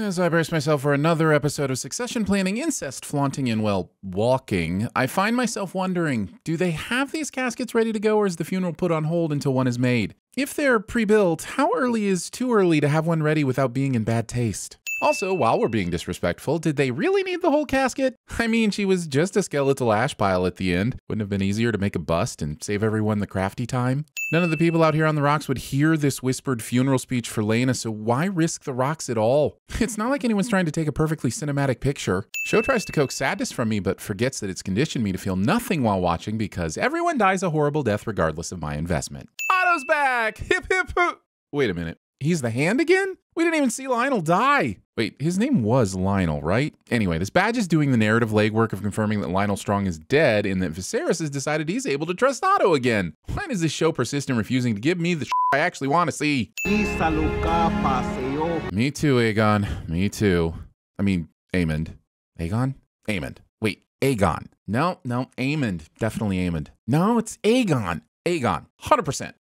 As I brace myself for another episode of succession planning, incest flaunting, and, well, walking, I find myself wondering, do they have these caskets ready to go, or is the funeral put on hold until one is made? If they're pre-built, how early is too early to have one ready without being in bad taste? Also, while we're being disrespectful, did they really need the whole casket? I mean, she was just a skeletal ash pile at the end. Wouldn't have been easier to make a bust and save everyone the crafty time? None of the people out here on the rocks would hear this whispered funeral speech for Lena, so why risk the rocks at all? It's not like anyone's trying to take a perfectly cinematic picture. Show tries to coax sadness from me, but forgets that it's conditioned me to feel nothing while watching because everyone dies a horrible death regardless of my investment. Otto's back! Hip hip hoop! Wait a minute. He's the Hand again? We didn't even see Lionel die. Wait, his name was Lionel, right? Anyway, this badge is doing the narrative legwork of confirming that Lionel Strong is dead and that Viserys has decided he's able to trust Otto again. Why does this show persist in refusing to give me the I actually want to see? Me too, Aegon. Me too. I mean, Aemond. Aegon? Aemond. Wait, Aegon. No, Aemond. Definitely Aemond. No, it's Aegon. Aegon. 100%.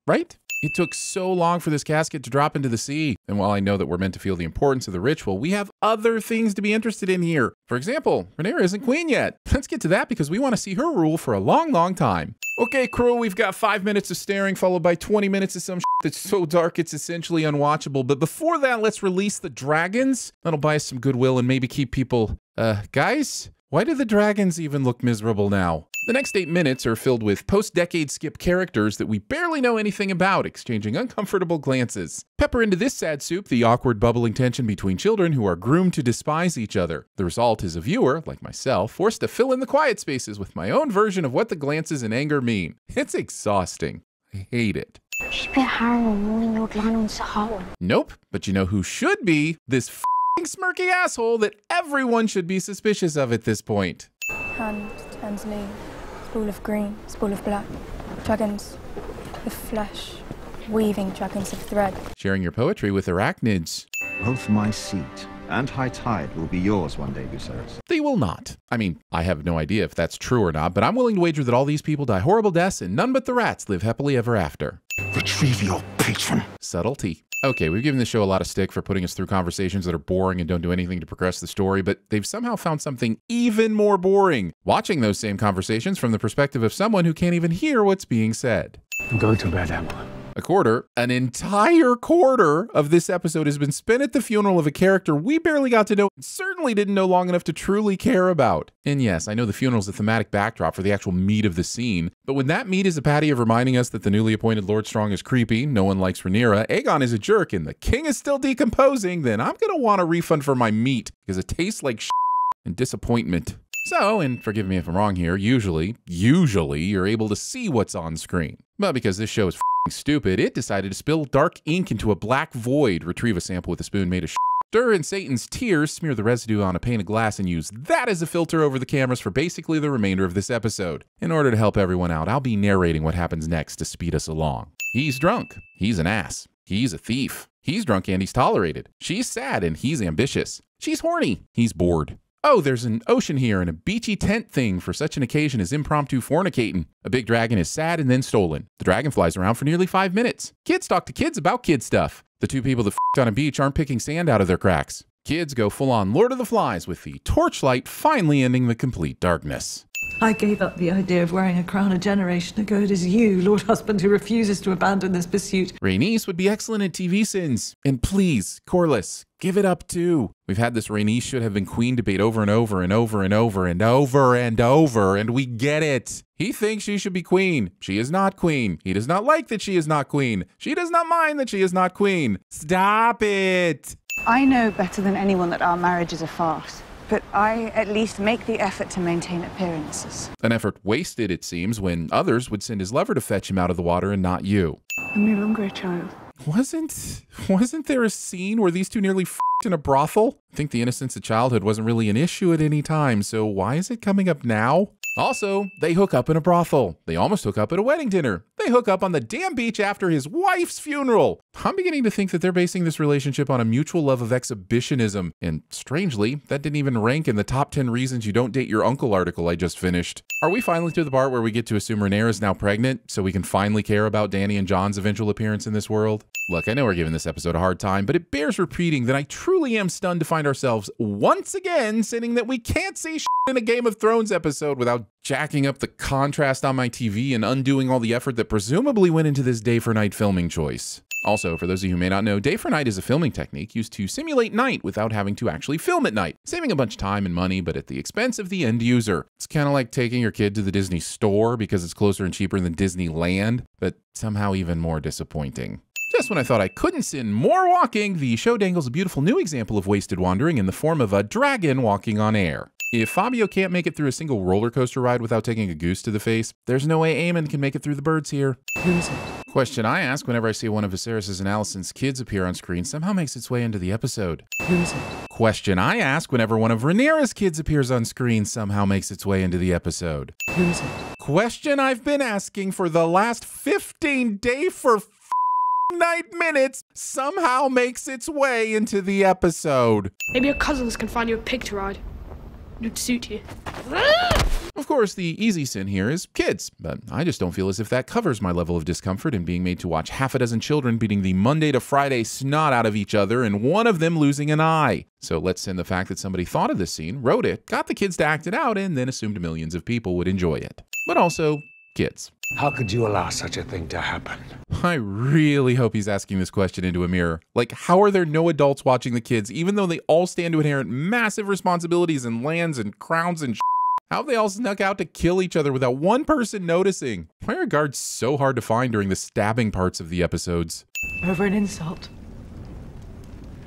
Right? It took so long for this casket to drop into the sea. And while I know that we're meant to feel the importance of the ritual, we have other things to be interested in here. For example, Rhaenyra isn't queen yet. Let's get to that because we want to see her rule for a long, long time. Okay, crew, we've got 5 minutes of staring followed by 20 minutes of some that's so dark it's essentially unwatchable. But before that, let's release the dragons. That'll buy us some goodwill and maybe keep people, guys? Why do the dragons even look miserable now? The next 8 minutes are filled with post-decade skip characters that we barely know anything about, exchanging uncomfortable glances. Pepper into this sad soup the awkward bubbling tension between children who are groomed to despise each other. The result is a viewer, like myself, forced to fill in the quiet spaces with my own version of what the glances and anger mean. It's exhausting. I hate it. Nope, but you know who should be? This smirky asshole that everyone should be suspicious of at this point. Hand turns lean, spool of green, spool of black, dragons of flesh, weaving dragons of thread. Sharing your poetry with arachnids. Both my seat and high tide will be yours one day, Viserys. They will not. I mean, I have no idea if that's true or not, but I'm willing to wager that all these people die horrible deaths and none but the rats live happily ever after. Retrieve your patron. Subtlety. Okay, we've given this show a lot of stick for putting us through conversations that are boring and don't do anything to progress the story, but they've somehow found something even more boring. Watching those same conversations from the perspective of someone who can't even hear what's being said. Go to bed, Emma. An entire quarter of this episode has been spent at the funeral of a character we barely got to know and certainly didn't know long enough to truly care about. And yes, I know the funeral's the thematic backdrop for the actual meat of the scene, but when that meat is a patty of reminding us that the newly appointed Lord Strong is creepy, no one likes Rhaenyra, Aegon is a jerk, and the king is still decomposing, then I'm gonna want a refund for my meat because it tastes like and disappointment. So, and forgive me if I'm wrong here, usually you're able to see what's on screen. But because this show is stupid, it decided to spill dark ink into a black void, retrieve a sample with a spoon made of stir in Satan's tears, smear the residue on a pane of glass, and use that as a filter over the cameras for basically the remainder of this episode. In order to help everyone out, I'll be narrating what happens next to speed us along. He's drunk. He's an ass. He's a thief. He's drunk and he's tolerated. She's sad and he's ambitious. She's horny. He's bored. Oh, there's an ocean here and a beachy tent thing for such an occasion as impromptu fornicating. A big dragon is sad and then stolen. The dragon flies around for nearly 5 minutes. Kids talk to kids about kid stuff. The two people that f***ed on a beach aren't picking sand out of their cracks. Kids go full-on Lord of the Flies with the torchlight finally ending the complete darkness. I gave up the idea of wearing a crown a generation ago. It is you, Lord Husband, who refuses to abandon this pursuit. Rhaenys would be excellent at TVSins. And please, Corlys, give it up too. We've had this Rhaenys should have been queen debate over and over and over and over and over and over, and we get it. He thinks she should be queen. She is not queen. He does not like that she is not queen. She does not mind that she is not queen. Stop it. I know better than anyone that our marriage is a farce. But I at least make the effort to maintain appearances. An effort wasted, it seems, when others would send his lover to fetch him out of the water and not you. I'm no longer a child. Wasn't there a scene where these two nearly f***ed in a brothel? I think the innocence of childhood wasn't really an issue at any time, so why is it coming up now? Also, they hook up in a brothel. They almost hook up at a wedding dinner. They hook up on the damn beach after his wife's funeral. I'm beginning to think that they're basing this relationship on a mutual love of exhibitionism. And strangely, that didn't even rank in the top 10 reasons you don't date your uncle article I just finished. Are we finally to the part where we get to assume Rhaenyra is now pregnant so we can finally care about Dany and Jon's eventual appearance in this world? Look, I know we're giving this episode a hard time, but it bears repeating that I truly am stunned to find ourselves once again saying that we can't see shit in a Game of Thrones episode without jacking up the contrast on my TV and undoing all the effort that presumably went into this day for night filming choice. Also, for those of you who may not know, day for night is a filming technique used to simulate night without having to actually film at night, saving a bunch of time and money, but at the expense of the end user. It's kind of like taking your kid to the Disney store because it's closer and cheaper than Disneyland, but somehow even more disappointing. Just when I thought I couldn't sin more walking, the show dangles a beautiful new example of wasted wandering in the form of a dragon walking on air. If Fabio can't make it through a single roller coaster ride without taking a goose to the face, there's no way Eamon can make it through the birds here. Who is it? Question I ask whenever I see one of Viserys' and Alicent's kids appear on screen somehow makes its way into the episode. Who is it? Question I ask whenever one of Rhaenyra's kids appears on screen somehow makes its way into the episode. Who is it? Question I've been asking for the last 15 day for night minutes somehow makes its way into the episode. Maybe your cousins can find you a pig to ride. It'd suit you. Of course, the easy sin here is kids, but I just don't feel as if that covers my level of discomfort in being made to watch half a dozen children beating the Monday to Friday snot out of each other and one of them losing an eye. So let's sin the fact that somebody thought of this scene, wrote it, got the kids to act it out, and then assumed millions of people would enjoy it. But also, kids. How could you allow such a thing to happen? I really hope he's asking this question into a mirror. Like, how are there no adults watching the kids, even though they all stand to inherit massive responsibilities and lands and crowns and How have they all snuck out to kill each other without one person noticing? Why are guards so hard to find during the stabbing parts of the episodes? Over an insult.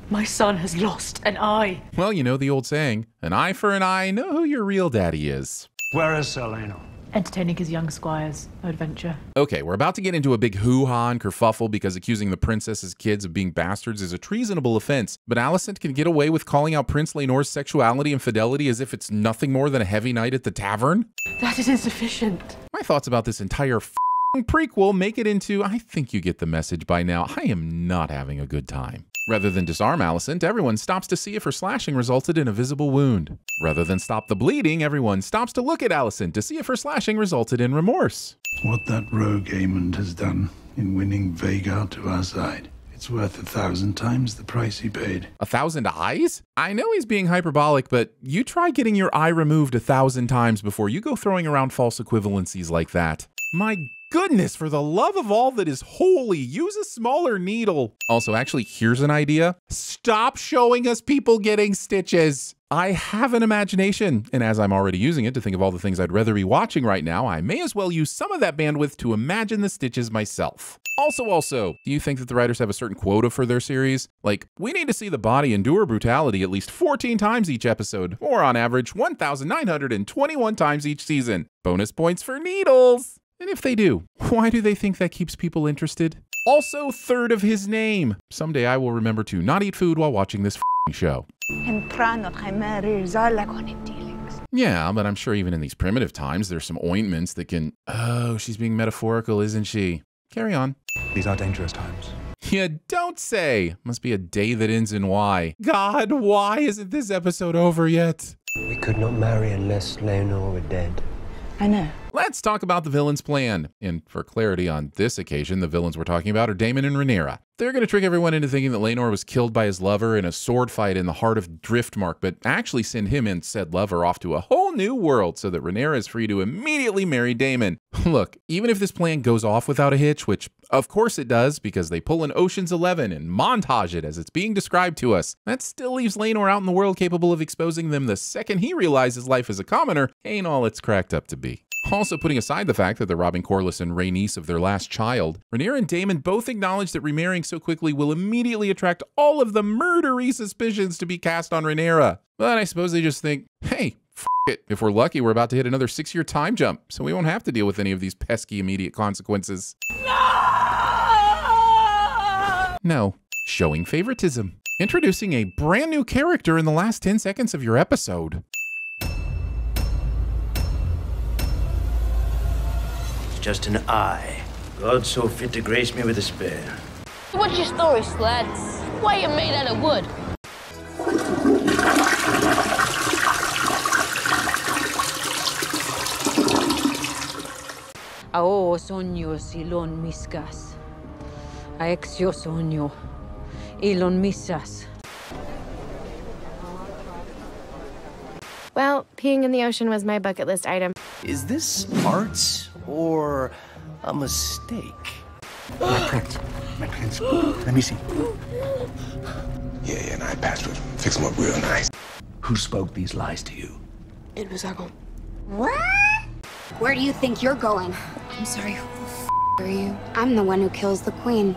My son has lost an eye. Well, you know the old saying, an eye for an eye, know who your real daddy is. Where is Seleno? Entertaining his young squires. Adventure. Okay, we're about to get into a big hoo-ha and kerfuffle because accusing the princess's kids of being bastards is a treasonable offense, but Alicent can get away with calling out Prince Laenor's sexuality and fidelity as if it's nothing more than a heavy night at the tavern? That is insufficient. My thoughts about this entire prequel make it into, I think you get the message by now, I am not having a good time. Rather than disarm Alicent, everyone stops to see if her slashing resulted in a visible wound. Rather than stop the bleeding, everyone stops to look at Alicent to see if her slashing resulted in remorse. What that rogue Aemond has done in winning Vhagar to our side, it's worth 1,000 times the price he paid. 1,000 eyes? I know he's being hyperbolic, but you try getting your eye removed 1,000 times before you go throwing around false equivalencies like that. My goodness, for the love of all that is holy, use a smaller needle. Also, actually, here's an idea. Stop showing us people getting stitches. I have an imagination, and as I'm already using it to think of all the things I'd rather be watching right now, I may as well use some of that bandwidth to imagine the stitches myself. Also, do you think that the writers have a certain quota for their series? Like, we need to see the body endure brutality at least 14 times each episode, or on average, 1,921 times each season. Bonus points for needles. And if they do, why do they think that keeps people interested? Also, third of his name. Someday I will remember to not eat food while watching this show. Yeah, but I'm sure even in these primitive times, there's some ointments that can... Oh, she's being metaphorical, isn't she? Carry on. These are dangerous times. You don't say. Must be a day that ends in Y. God, why isn't this episode over yet? We could not marry unless Laenor were dead. I know. Let's talk about the villain's plan. And for clarity, on this occasion, the villains we're talking about are Daemon and Rhaenyra. They're going to trick everyone into thinking that Laenor was killed by his lover in a sword fight in the heart of Driftmark, but actually send him and said lover off to a whole new world so that Rhaenyra is free to immediately marry Daemon. Look, even if this plan goes off without a hitch, which of course it does because they pull an Ocean's 11 and montage it as it's being described to us, that still leaves Laenor out in the world capable of exposing them the second he realizes life as a commoner ain't all it's cracked up to be. Also, putting aside the fact that they're robbing Corlys and Rhaenys of their last child, Rhaenyra and Daemon both acknowledge that remarrying so quickly will immediately attract all of the murdery suspicions to be cast on Rhaenyra. But I suppose they just think, hey, f it. If we're lucky, we're about to hit another 6-year time jump, so we won't have to deal with any of these pesky immediate consequences. No. Showing favoritism. Introducing a brand new character in the last 10 seconds of your episode. Just an eye. God so fit to grace me with a spare. What's your story, Slads? Why are you made out of wood? Ao sonyo silon miskas. Aexio sogno. Elon misas. Well, peeing in the ocean was my bucket list item. Is this art or a mistake? My prints. Let me see. Yeah, and I password. Fix them up real nice. Who spoke these lies to you? It was Otto. What? Where do you think you're going? I'm sorry, who the are you? I'm the one who kills the queen.